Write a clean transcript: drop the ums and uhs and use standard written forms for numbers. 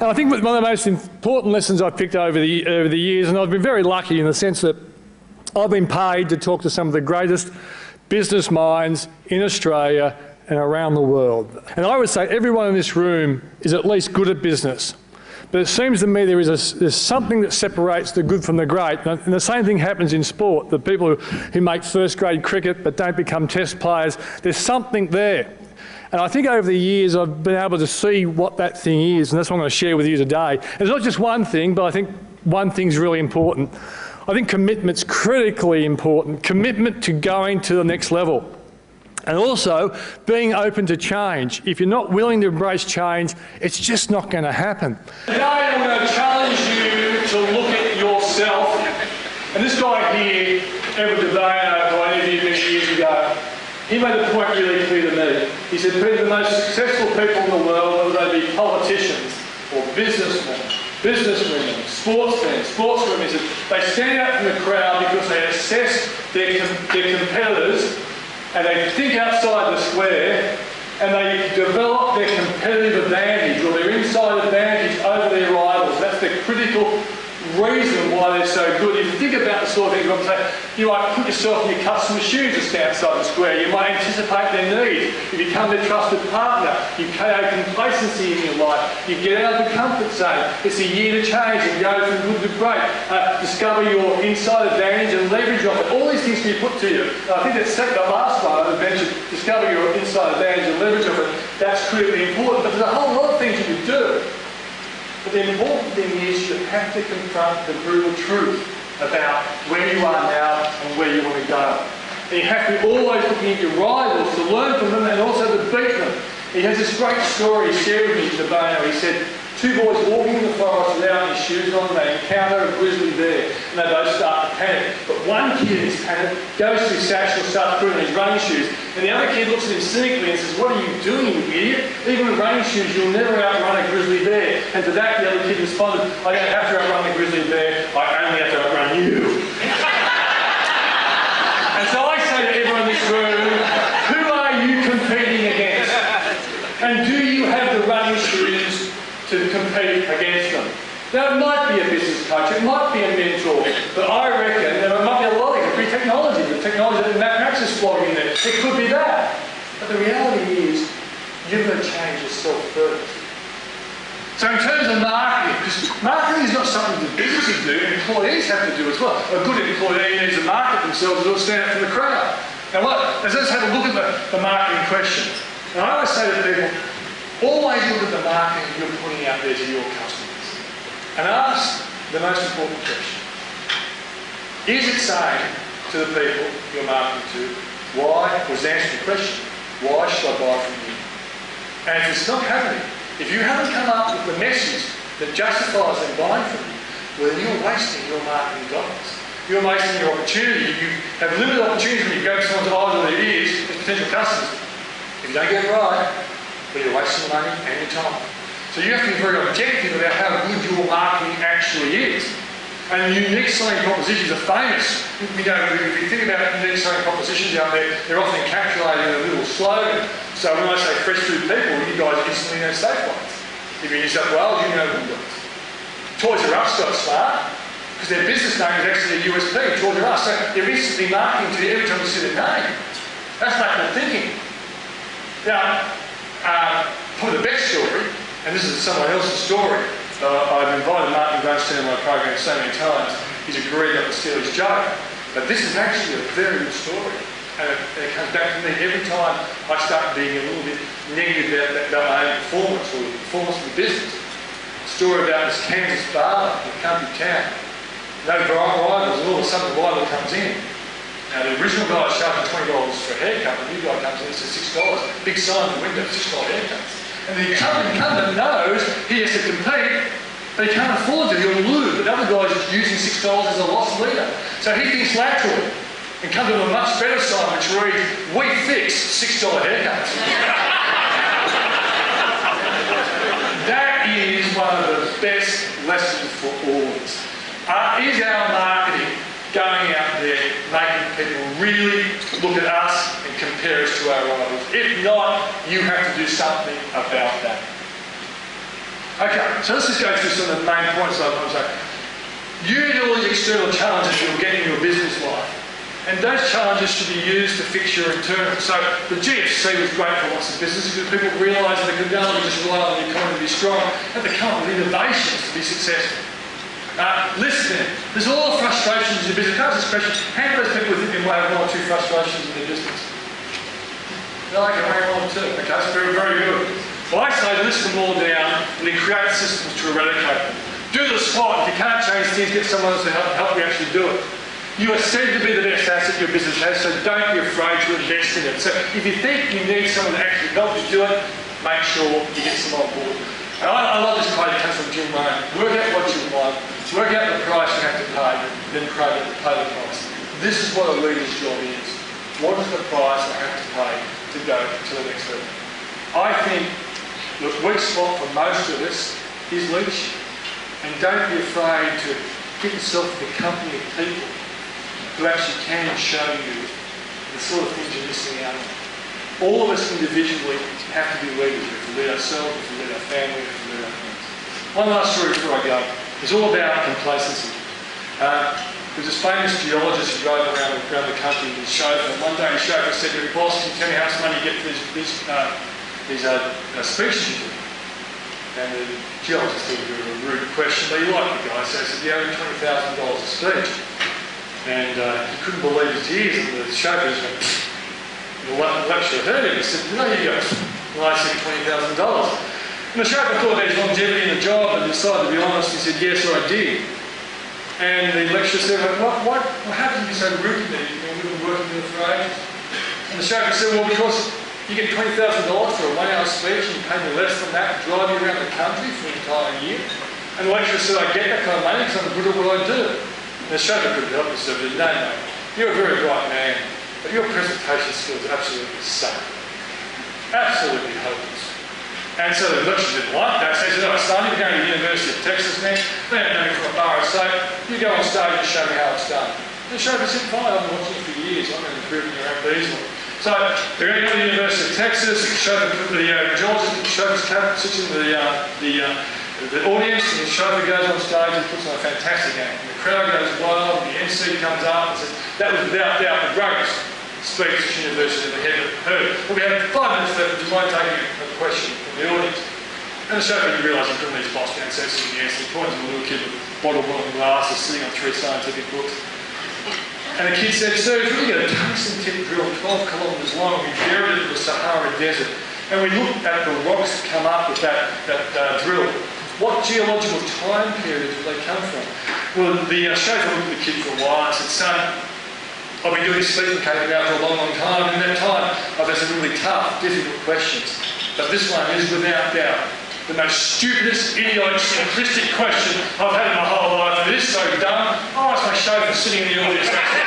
And I think one of the most important lessons I've picked over the years, and I've been very lucky in the sense that I've been paid to talk to some of the greatest business minds in Australia and around the world. And I would say everyone in this room is at least good at business. But it seems to me there's something that separates the good from the great. And the same thing happens in sport. The people who make first-grade cricket but don't become test players, there's something there. And I think over the years I've been able to see what that thing is, and that's what I'm going to share with you today. And it's not just one thing, but I think one thing's really important. I think commitment's critically important. Commitment to going to the next level. And also being open to change. If you're not willing to embrace change, it's just not going to happen. Today I'm going to challenge you to look at yourself. And this guy here, Edward Devane, who I interviewed many years ago, he made a point really clear to me. He said, Peter, the most successful people in the world, whether they be politicians or businessmen, businesswomen, sportswomen, he said, they stand out from the crowd because they assess their competitors and they think outside the square and they develop their competitive advantage or their inside advantage over their rivals. That's the critical reason why they're so good. If you think about the sort of thing, you might put yourself in your customer's shoes to stand outside the square. You might anticipate their needs. You become their trusted partner. You KO complacency in your life. You get out of the comfort zone. It's a year to change and go from good to great. Discover your inside advantage and leverage off it. All these things can be put to you. I think that's the last one I mentioned. Discover your inside advantage and leverage off it. That's critically important. But there's a whole lot of things you can do. But the important thing is you have to confront the brutal truth about where you are now and where you want to go. And you have to be always looking at your rivals to learn from them and also to beat them. He has this great story he shared with me in Devane. He said, two boys walking in the forest without any shoes on, they encounter a grizzly bear and they both start to panic. But one kid in his panic goes to his satchel, starts putting on his running shoes, and the other kid looks at him cynically and says, what are you doing, you idiot? Even with running shoes, you'll never outrun a grizzly bear. And to that, the other kid responded, I don't have to outrun the grizzly bear, I only have to outrun you. And so I say to everyone in this room, who are you competing against? And do you have the running shoes to compete against them? Now, it might be a business coach, it might be a mentor, but I reckon there might be a lot of it. It could be technology, the technology that Matt Max is flogging in there. It could be that. But the reality is, you've got to change yourself first. So in terms of marketing, because marketing is not something that businesses do, employees have to do as well. A good employee needs to market themselves and stand out from the crowd. Now let's have a look at the marketing question. And I always say to people, always look at the marketing you're putting out there to your customers and ask the most important question. Is it saying to the people you're marketing to, why, was answering the question, why should I buy from you? And if it's not happening, if you haven't come up with the message that justifies them buying from you, well then you're wasting your marketing dollars. You're wasting your opportunity. You have limited opportunities when you go to someone's eyes or their ears as potential customers. If you don't get it right, well, you're wasting money and your time. So you have to be very objective about how good your marketing actually is. And unique selling propositions are famous. You know, if you think about unique selling propositions out there, they're often encapsulated in a little slogan. So when I say fresh food people, you guys instantly know Safeways. If you're in New South Wales, you know Woolworths. Toys R Us got smart, because their business name is actually a USP, Toys R Us. So they're instantly marketing to you every time you see their name. That's lateral thinking. Now, probably the best story, and this is someone else's story. I've invited Martin Grunstein on my program so many times. He's agreed not to steal his joke. But this is actually a very good story. And it comes back to me every time I start being a little bit negative about my own performance or the performance of the business. A story about this Kansas barber in a country town. No rivals, and all of a sudden the rival comes in. Now the original guy is charging $20 for a haircut, the new guy comes in and says $6. Big sign in the window, $6 haircuts. And the incumbent knows he has to compete, but he can't afford to, he'll lose. But the other guy's just using $6 as a loss leader. So he thinks laterally and comes to a much better sign which reads, we fix $6 haircuts. That is one of the best lessons for all of us. Is our marketing going out there making people really look at us and compare us to our rivals? If not, you have to do something about that. Okay, so let's just go through some of the main points that I'm saying. You need all these external challenges you'll get in your business life. And those challenges should be used to fix your internal. So the GFC was great for lots of businesses because people realised that they could not only just rely on the economy to be strong, but they come up with innovations to be successful. Listen, there's a lot of frustrations in your business. Can I ask this question? How many of those people think they might have one or two frustrations in their business? No, I can rank one or two. Okay, that's very, very good. Well, I say list them all down and then create systems to eradicate them. Do the SWOT. If you can't change things, get someone else to help you actually do it. You are said to be the best asset your business has, so don't be afraid to invest in it. So if you think you need someone to actually help you do it, make sure you get someone on board. And I love this quote that comes from Jim Rohn. Work out what you want, work out the price you have to pay, then pay the price. This is what a leader's job is. What is the price I have to pay to go to the next level? I think the weak spot for most of us is leadership. And don't be afraid to get yourself in the company of people who actually can show you the sort of things you're missing out on. All of us individually have to be leaders. We have to lead ourselves, we have to lead our family, we have to lead our friends. One last story before I go. It's all about complacency. There's this famous geologist who drove around the country with his chauffeur. One day his chauffeur said to him, "Boss, can you tell me how much money you get for these speeches you do?" And the geologist thought it was a rude question, but he liked the guy, so he said, "You owe me $20,000 a speech." And he couldn't believe his ears, and the chauffeur just went, the lecturer heard him. He said, "No, you go." Well, I said $20,000. And the chauffeur thought about his longevity in the job and decided to be honest. He said, "Yes, I did." And the lecturer said, "Well, how can you be so rude to me? We've been working with for ages." And the chauffeur said, "Well, because you get $20,000 for a 1 hour speech and you pay me less than that to drive you around the country for an entire year." And the lecturer said, "I get that kind of money because I'm good at what I do." And the chauffeur couldn't help himself. He said, "No, you're a very bright man, but your presentation skills absolutely suck. Absolutely hopeless." And so the lecturer didn't like that. So he said, "Oh, son, you're going to the University of Texas next. They don't know me from a bar of soap. You go on stage and show me how it's done." And the chauffeur said, "Fine, I've been watching it for years. I'm going to improve your own easily." So they're going to go to the University of Texas. The chauffeur sits in the audience, and the chauffeur goes on stage and puts on a fantastic act. And the crowd goes wild, and the MC comes up and says, "That was without doubt the greatest speech this university ever heard. Well, we have 5 minutes left. Do you mind taking a question from the audience?" And the chauffeur didn't realise he couldn't leave his boss downstairs in the answer. He pointed to a little kid with a bottle of glasses sitting on 3 scientific books. And the kid said, "Sir, if we get a tungsten tip drill 12 kilometres long, we buried it in the Sahara Desert, and we looked at the rocks that come up with that drill, what geological time periods do they come from?" Well, the chauffeur looked at the kid for a while and said, "Son, I've been doing this speaking cake now for a long, long time, and in that time I've had some really tough, difficult questions. But this one is without doubt the most stupidest, idiotic, simplistic question I've had in my whole life. It is so dumb, I'll ask my chauffeur sitting in the audience next to me."